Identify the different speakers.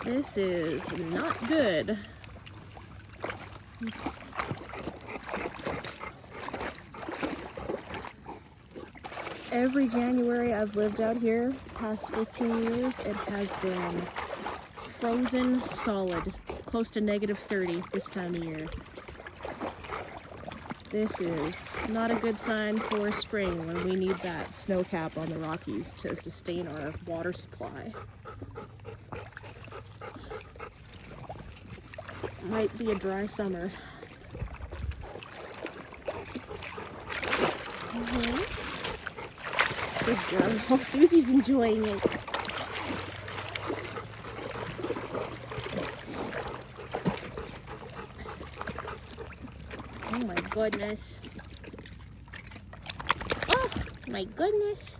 Speaker 1: This is not good. Every January I've lived out here, past 15 years, it has been frozen solid, close to -30 this time of year. This is not a good sign for spring when we need that snow cap on the Rockies to sustain our water supply. Might be a dry summer. Good girl. Susie's enjoying it. Oh my goodness. Oh my goodness.